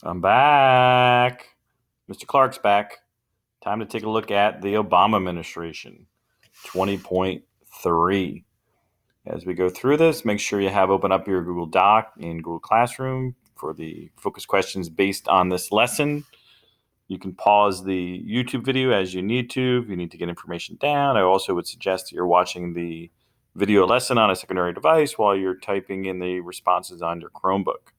I'm back. Mr. Clarke's back. Time to take a look at the Obama administration 20.3. As we go through this, make sure you have open up your Google Doc in Google Classroom for the focus questions based on this lesson. You can pause the YouTube video as you need to if you need to get information down. I also would suggest that you're watching the video lesson on a secondary device while you're typing in the responses on your Chromebook.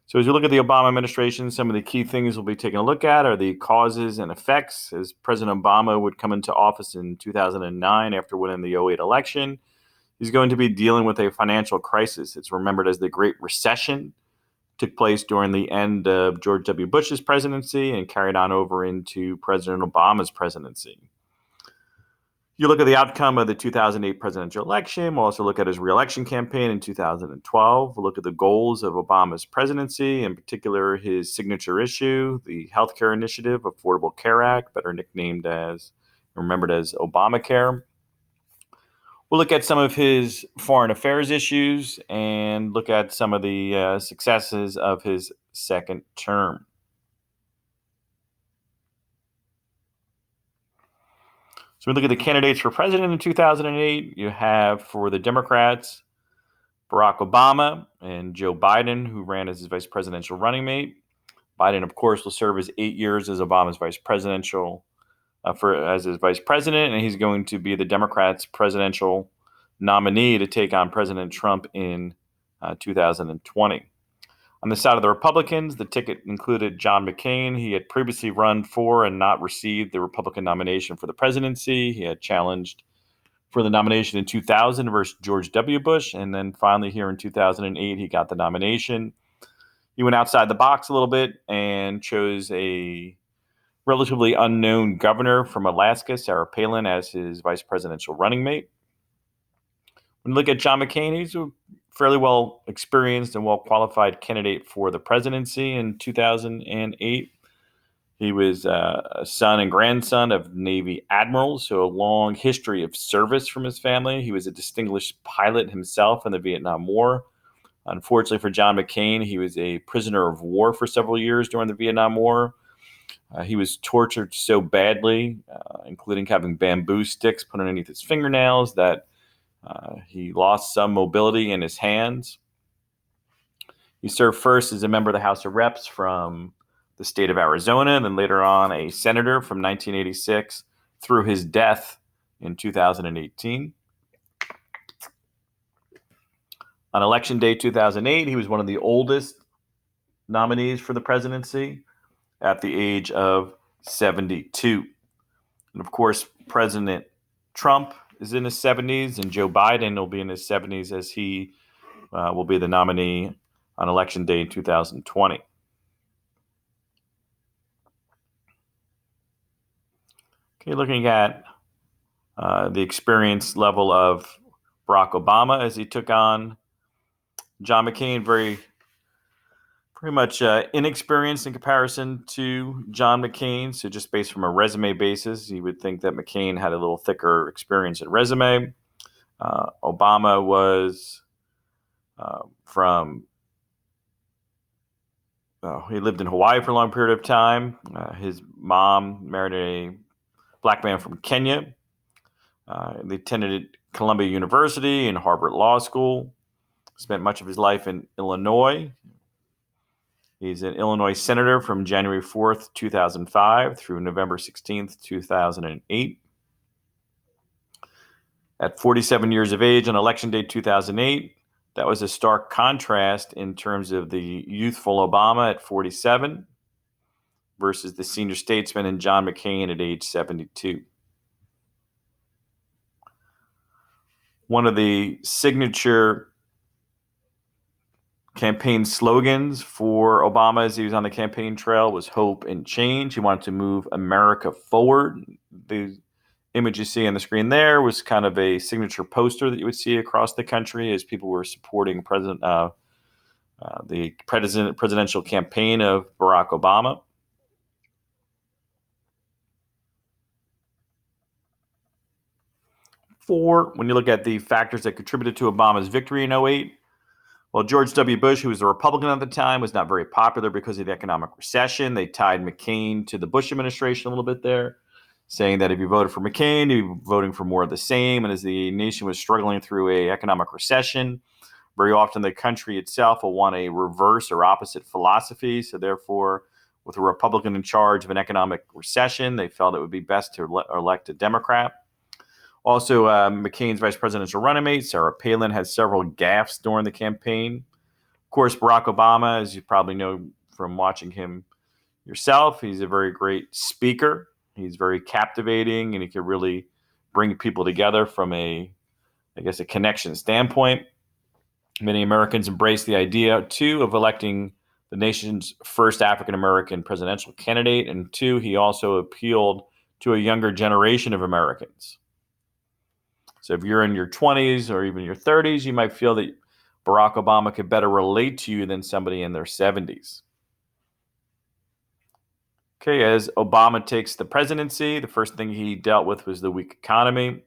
So as you look at the Obama administration, some of the key things we'll be taking a look at are the causes and effects. As President Obama would come into office in 2009 after winning the '08 election, he's going to be dealing with a financial crisis. It's remembered as the Great Recession. It took place during the end of George W. Bush's presidency and carried on over into President Obama's presidency. You look at the outcome of the 2008 presidential election. We'll also look at his reelection campaign in 2012. We'll look at the goals of Obama's presidency, in particular his signature issue, the healthcare initiative, Affordable Care Act, better remembered as Obamacare. We'll look at some of his foreign affairs issues and look at some of the successes of his second term. So we look at the candidates for president in 2008. You have for the Democrats, Barack Obama and Joe Biden, who ran as his vice presidential running mate. Biden, of course, will serve his 8 years as Obama's vice president, and he's going to be the Democrats' presidential nominee to take on President Trump in 2020. On the side of the Republicans, the ticket included John McCain. He had previously run for and not received the Republican nomination for the presidency. He had challenged for the nomination in 2000 versus George W. Bush, and then finally here in 2008, he got the nomination. He went outside the box a little bit and chose a relatively unknown governor from Alaska, Sarah Palin, as his vice presidential running mate. When you look at John McCain, he's a fairly well experienced and well qualified candidate for the presidency in 2008. He was a son and grandson of Navy admirals, so a long history of service from his family. He was a distinguished pilot himself in the Vietnam War. Unfortunately for John McCain, he was a prisoner of war for several years during the Vietnam War. He was tortured so badly, including having bamboo sticks put underneath his fingernails, that he lost some mobility in his hands. He served first as a member of the House of Reps from the state of Arizona, and then later on a senator from 1986 through his death in 2018. On Election Day 2008, he was one of the oldest nominees for the presidency at the age of 72. And of course, President Trump is in his 70s, and Joe Biden will be in his 70s as he will be the nominee on Election Day in 2020. Okay, looking at the experience level of Barack Obama as he took on John McCain, very much inexperienced in comparison to John McCain. So just based from a resume basis, you would think that McCain had a little thicker experience and resume. Obama was he lived in Hawaii for a long period of time. His mom married a black man from Kenya. They attended Columbia University and Harvard Law School. Spent much of his life in Illinois. He's an Illinois senator from January 4th, 2005 through November 16th, 2008. At 47 years of age on Election Day 2008, that was a stark contrast in terms of the youthful Obama at 47 versus the senior statesman in John McCain at age 72. One of the signature campaign slogans for Obama as he was on the campaign trail was hope and change. He wanted to move America forward. The image you see on the screen there was kind of a signature poster that you would see across the country as people were supporting the presidential campaign of Barack Obama. When you look at the factors that contributed to Obama's victory in '08, Well, George W. Bush, who was a Republican at the time, was not very popular because of the economic recession. They tied McCain to the Bush administration a little bit there, saying that if you voted for McCain, you're voting for more of the same. And as the nation was struggling through an economic recession, very often the country itself will want a reverse or opposite philosophy. So therefore, with a Republican in charge of an economic recession, they felt it would be best to elect a Democrat. Also, McCain's vice presidential running mate, Sarah Palin, had several gaffes during the campaign. Of course, Barack Obama, as you probably know from watching him yourself, he's a very great speaker. He's very captivating, and he can really bring people together from a connection standpoint. Many Americans embrace the idea, too, of electing the nation's first African-American presidential candidate. And two, he also appealed to a younger generation of Americans. So if you're in your 20s or even your 30s, you might feel that Barack Obama could better relate to you than somebody in their 70s. Okay, as Obama takes the presidency, the first thing he dealt with was the weak economy.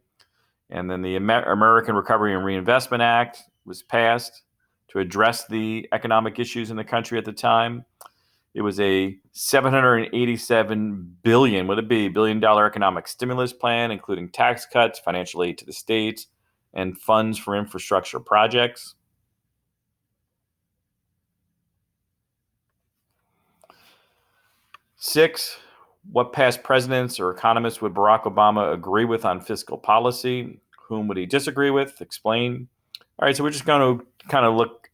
And then the American Recovery and Reinvestment Act was passed to address the economic issues in the country at the time. It was a $787 billion economic stimulus plan, including tax cuts, financial aid to the states, and funds for infrastructure projects. Six, what past presidents or economists would Barack Obama agree with on fiscal policy? Whom would he disagree with? Explain. All right, so we're just going to kind of look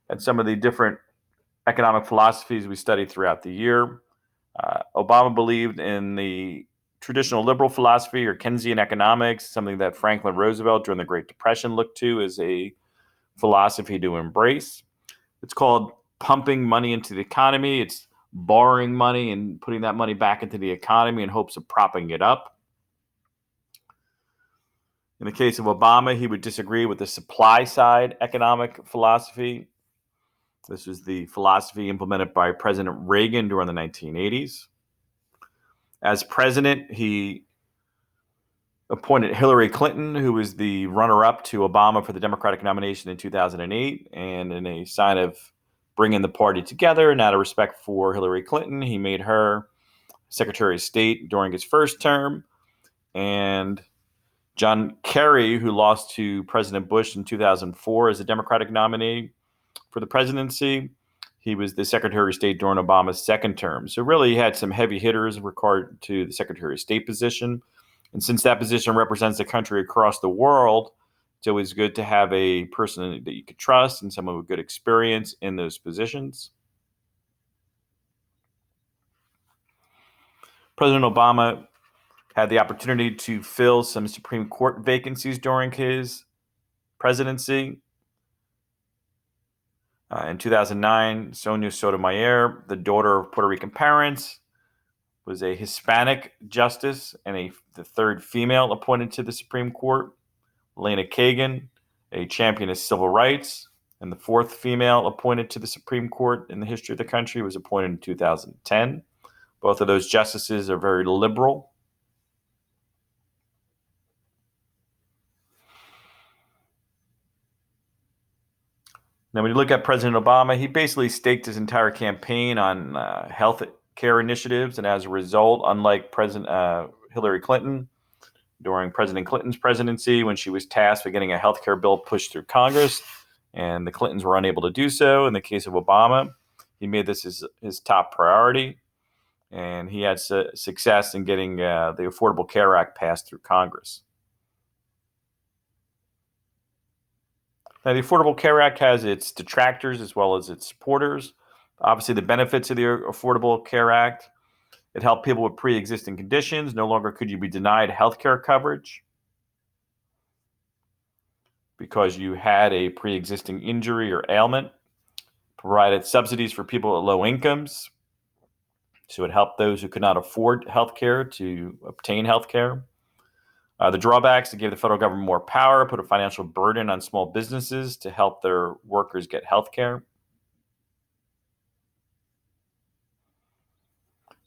at some of the different economic philosophies we studied throughout the year. Obama believed in the traditional liberal philosophy or Keynesian economics, something that Franklin Roosevelt during the Great Depression looked to as a philosophy to embrace. It's called pumping money into the economy. It's borrowing money and putting that money back into the economy in hopes of propping it up. In the case of Obama, he would disagree with the supply side economic philosophy. This was the philosophy implemented by President Reagan during the 1980s. As president, he appointed Hillary Clinton, who was the runner-up to Obama for the Democratic nomination in 2008. And in a sign of bringing the party together and out of respect for Hillary Clinton, he made her Secretary of State during his first term. And John Kerry, who lost to President Bush in 2004 as a Democratic nominee for the presidency, he was the Secretary of State during Obama's second term. So really, he had some heavy hitters in regard to the Secretary of State position. And since that position represents the country across the world, it's always good to have a person that you could trust and someone with good experience in those positions. President Obama had the opportunity to fill some Supreme Court vacancies during his presidency. In 2009, Sonia Sotomayor, the daughter of Puerto Rican parents, was a Hispanic justice and the third female appointed to the Supreme Court. Elena Kagan, a champion of civil rights, and the fourth female appointed to the Supreme Court in the history of the country, was appointed in 2010. Both of those justices are very liberal. Now, when you look at President Obama, he basically staked his entire campaign on health care initiatives. And as a result, unlike President Hillary Clinton, during President Clinton's presidency, when she was tasked with getting a health care bill pushed through Congress, and the Clintons were unable to do so. In the case of Obama, he made this his top priority, and he had success in getting the Affordable Care Act passed through Congress. Now, the Affordable Care Act has its detractors as well as its supporters. Obviously, the benefits of the Affordable Care Act: it helped people with pre-existing conditions. No longer could you be denied health care coverage because you had a pre-existing injury or ailment. Provided subsidies for people at low incomes. So it helped those who could not afford health care to obtain health care. The drawbacks: it gave the federal government more power, put a financial burden on small businesses to help their workers get health care.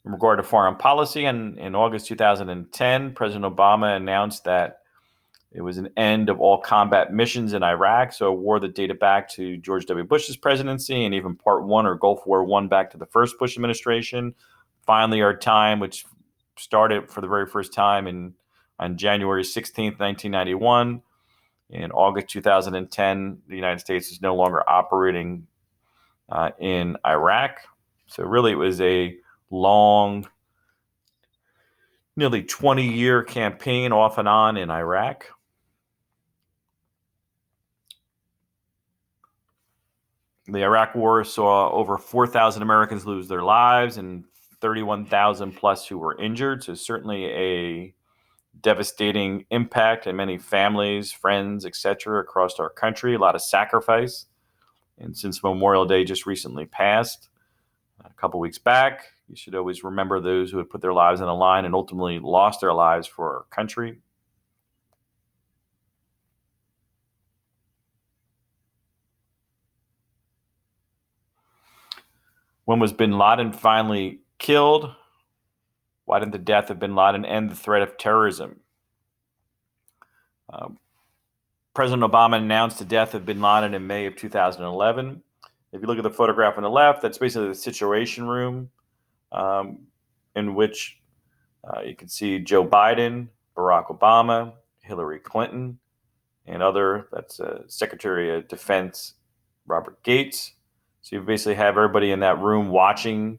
In regard to foreign policy, in August 2010, President Obama announced that It was an end of all combat missions in Iraq, so a war that dated back to George W. Bush's presidency and even Part 1 or Gulf War I back to the first Bush administration. Finally, our time, which started for the very first time on January 16th, 1991. In August 2010, the United States is no longer operating in Iraq. So really, it was a long, nearly 20-year campaign off and on in Iraq. The Iraq War saw over 4,000 Americans lose their lives and 31,000 plus who were injured. So certainly a devastating impact on many families, friends, etc. across our country. A lot of sacrifice. And since Memorial Day just recently passed, a couple weeks back, you should always remember those who had put their lives on the line and ultimately lost their lives for our country. When was bin Laden finally killed? Why didn't the death of bin Laden end the threat of terrorism? President Obama announced the death of bin Laden in May of 2011. If you look at the photograph on the left, that's basically the Situation Room, in which you can see Joe Biden, Barack Obama, Hillary Clinton, and that's Secretary of Defense Robert Gates. So you basically have everybody in that room watching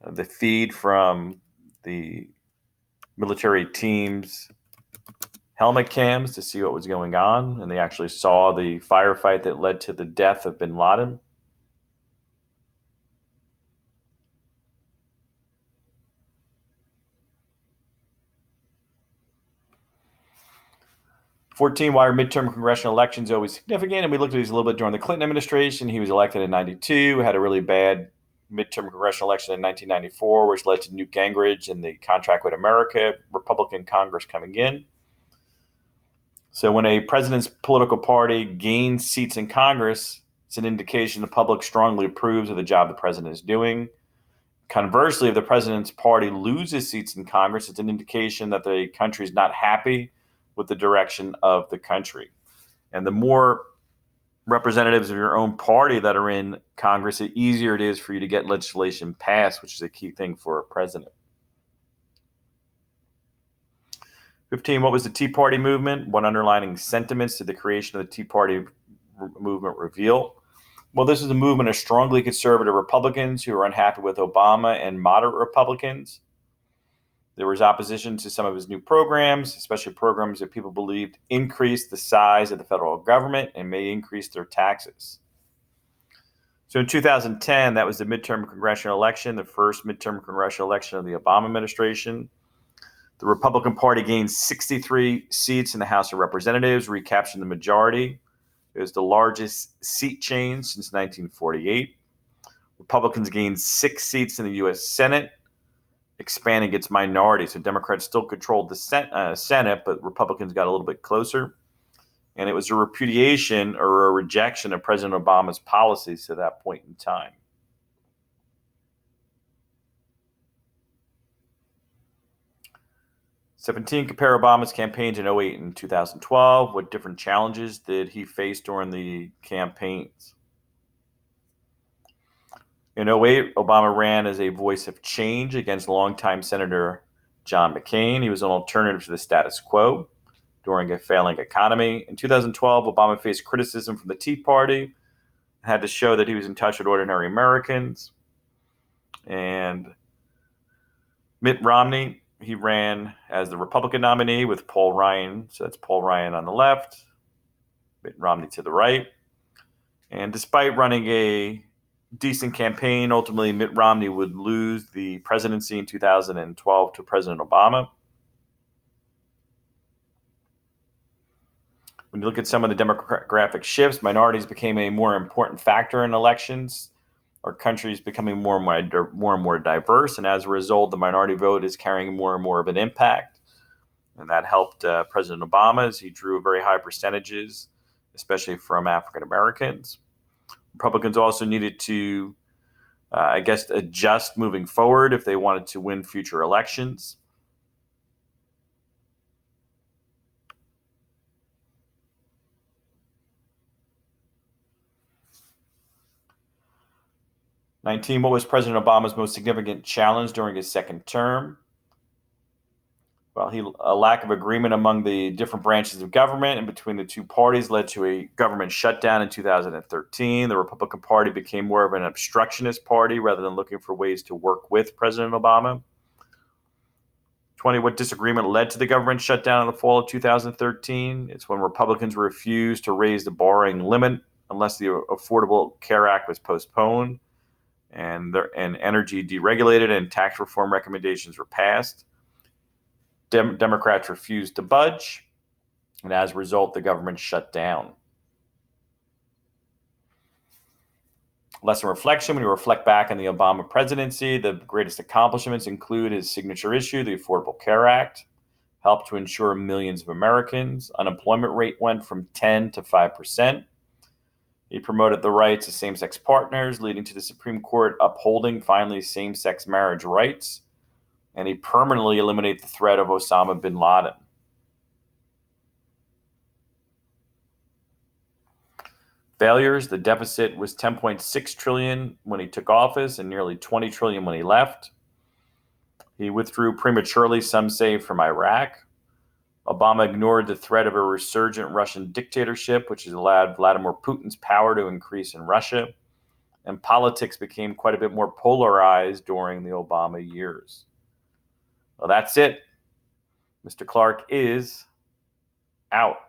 the feed from the military team's helmet cams to see what was going on, and they actually saw the firefight that led to the death of bin Laden. Why are midterm congressional elections always significant? And we looked at these a little bit during the Clinton administration. He was elected in 92, had a really bad midterm congressional election in 1994, which led to Newt Gingrich and the Contract with America Republican Congress coming in. So when a president's political party gains seats in Congress, it's an indication the public strongly approves of the job the president is doing. Conversely, if the president's party loses seats in Congress, it's an indication that the country is not happy with the direction of the country. And the more representatives of your own party that are in Congress, the easier it is for you to get legislation passed, which is a key thing for a president. 15, what was the Tea Party movement? What underlying sentiments did the creation of the Tea Party movement reveal? Well, this is a movement of strongly conservative Republicans who are unhappy with Obama and moderate Republicans. There was opposition to some of his new programs, especially programs that people believed increased the size of the federal government and may increase their taxes. So in 2010, that was the midterm congressional election, the first midterm congressional election of the Obama administration. The Republican Party gained 63 seats in the House of Representatives, recapturing the majority. It was the largest seat change since 1948. Republicans gained 6 seats in the U.S. Senate, expanding its minority. So Democrats still controlled the Senate, but Republicans got a little bit closer. And it was a repudiation or a rejection of President Obama's policies at that point in time. Compare Obama's campaigns in 2008 and 2012. What different challenges did he face during the campaigns? In 2008, Obama ran as a voice of change against longtime Senator John McCain. He was an alternative to the status quo during a failing economy. In 2012, Obama faced criticism from the Tea Party and had to show that he was in touch with ordinary Americans. And Mitt Romney, he ran as the Republican nominee with Paul Ryan. So that's Paul Ryan on the left, Mitt Romney to the right. And despite running a decent campaign, ultimately Mitt Romney would lose the presidency in 2012 to President Obama. When you look at some of the demographic shifts, minorities became a more important factor in elections. Our country is becoming more and more diverse, and as a result, the minority vote is carrying more and more of an impact. And that helped President Obama as he drew very high percentages, especially from African Americans. Republicans also needed to, adjust moving forward if they wanted to win future elections. 19. What was President Obama's most significant challenge during his second term? Well, a lack of agreement among the different branches of government and between the two parties led to a government shutdown in 2013. The Republican Party became more of an obstructionist party rather than looking for ways to work with President Obama. 20. What disagreement led to the government shutdown in the fall of 2013? It's when Republicans refused to raise the borrowing limit unless the Affordable Care Act was postponed and energy deregulated and tax reform recommendations were passed. Democrats refused to budge, and as a result, the government shut down. Lesson reflection: when you reflect back on the Obama presidency, the greatest accomplishments include his signature issue, the Affordable Care Act, helped to insure millions of Americans. Unemployment rate went from 10 to 5%. He promoted the rights of same-sex partners, leading to the Supreme Court upholding finally same-sex marriage rights. And he permanently eliminated the threat of Osama bin Laden. Failures: the deficit was $10.6 trillion when he took office and nearly $20 trillion when he left. He withdrew prematurely, some say, from Iraq. Obama ignored the threat of a resurgent Russian dictatorship, which has allowed Vladimir Putin's power to increase in Russia. And politics became quite a bit more polarized during the Obama years. Well, that's it. Mr. Clarke is out.